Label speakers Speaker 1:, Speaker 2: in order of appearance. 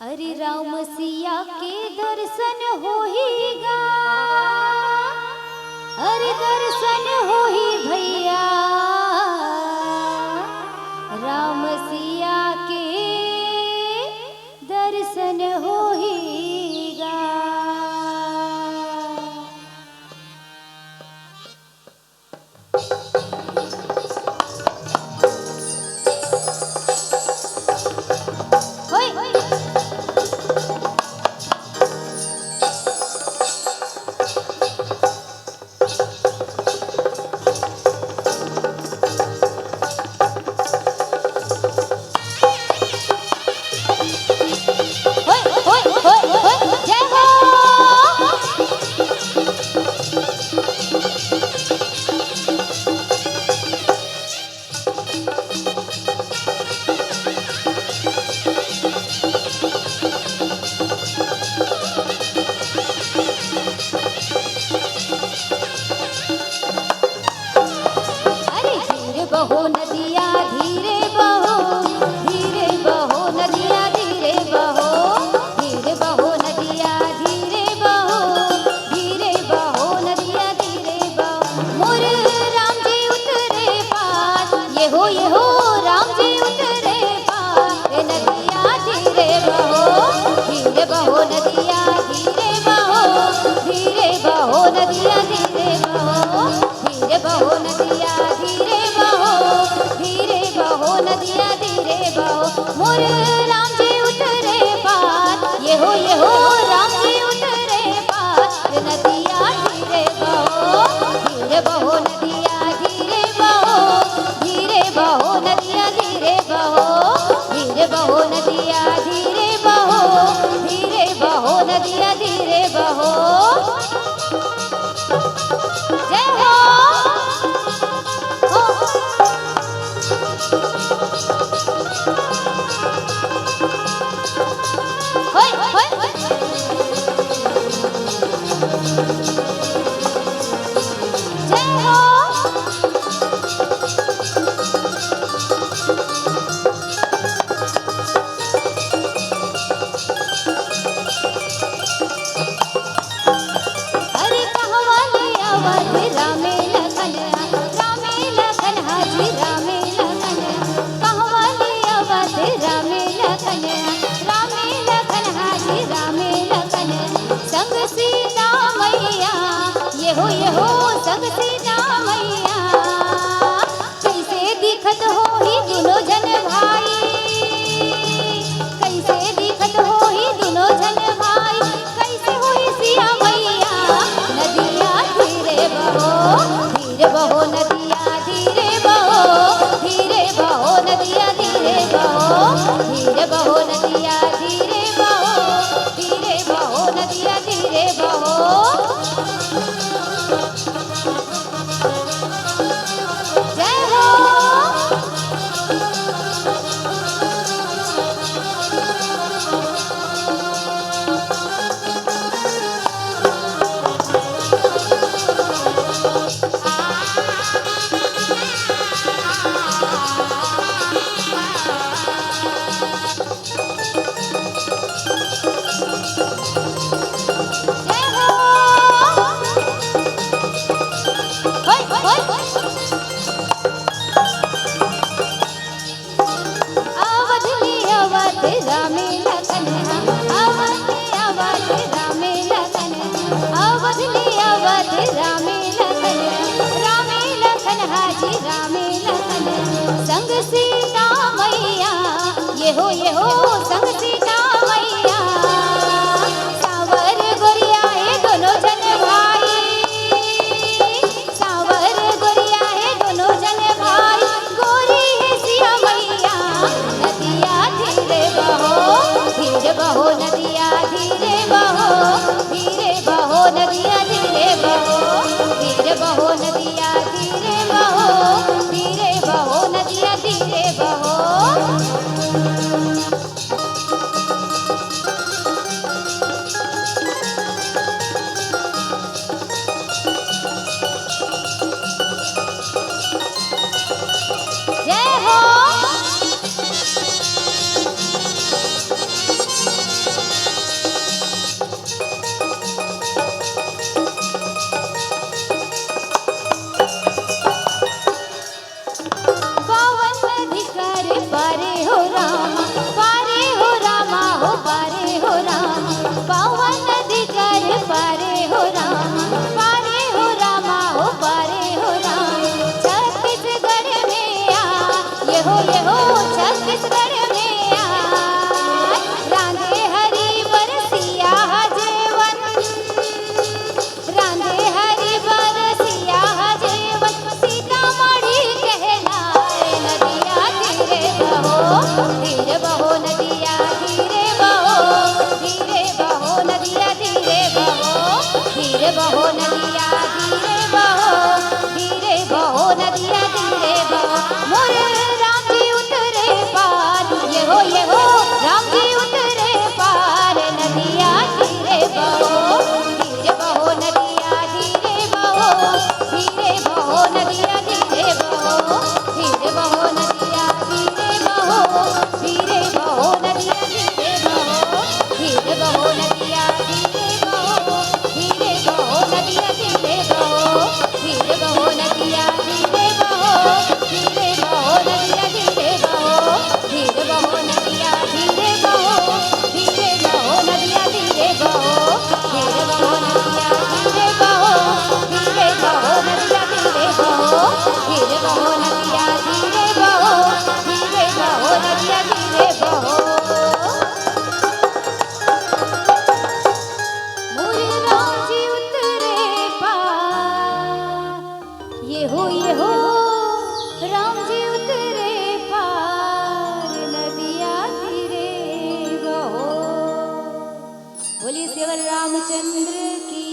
Speaker 1: अरे राम सिया के दर्शन होईगा, अरे दर्शन होई भैया। राम सिया के दर्शन होईगा। बहो नदिया धीरे बहो, धीरे बहो नदिया धीरे बहो, धीरे बहो नदिया धीरे बहो, धीरे बहो नदिया धीरे बहो। मोर राम जी उतरे पार, ये हो राम जी उतरे पार। नदिया धीरे बहो, धीरे बहो नदिया धीरे बहो, धीरे बहो नदिया धीरे बहो, धीरे बहो नदिया धीरे बहो, धीरे बहो नदिया धीरे बहो। मोर राम जी उतरे पार, ये हो राम जी उतरे पार। नदिया धीरे बहो, धीरे बहो नदिया धीरे बहो, धीरे बहो नदिया धीरे बहो, धीरे बहो नदिया धीरे बहो, धीरे बहो नदिया धीरे बहो। जय हो। ये हो संग सीता मैया। कैसे दिखत हो ही दोनों जन भाई, कैसे दिखत हो ही दोनों जन भाई। कैसे होई सिया मैया। नदिया धीरे बहो, धीरे बहो नदिया धीरे बहो, धीरे बहो नदिया धीरे बहो, धीरे बहो नदिया धीरे बहो, धीरे बहो नदिया धीरे बहो। जय हो। संग सीता मैया, ये हो संग सीता मैया। सावर गोरिया है दोनों जन भाई, सावर गोरिया है दोनों जन भाई। गोरी है सिया मैया। नदिया धीरे बहो, धीरे बहो नदिया धीरे बहो, धीरे बहो नदिया धीरे बहो, धीरे बहो नदिया धीरे बहो, धीरे बहो नदिया धीरे बहो। नदिया धीरे बहो नदिया धीरे बहो मोरे राम जी उतरे पार ये हो राम जी उतरे पार नदिया धीरे बहो नदिया धीरे बहो नदिया धीरे बहो धीरे बहो नदिया धीरे बहो धीरे बहो नदिया धीरे बहो धीरे बहो नदिया धीरे बहो धीरे बहो नदिया धीरे बहो धीरे बहो नदिया धीरे बहो धीरे बहो नदिया धीरे बहो धीरे बहो नदिया धीरे बहो धीरे बहो नदिया धीरे बहो धीरे बहो नदिया धीरे बहो धीरे बहो नदिया धीरे बहो धीरे बहो नदिया धीरे बहो धीरे बहो नदिया धीरे बहो मोरे राम जी उतरे पार ये हो राम जी उतरे पार नदिया धीरे बहो बोलिए श्री रामचंद्र की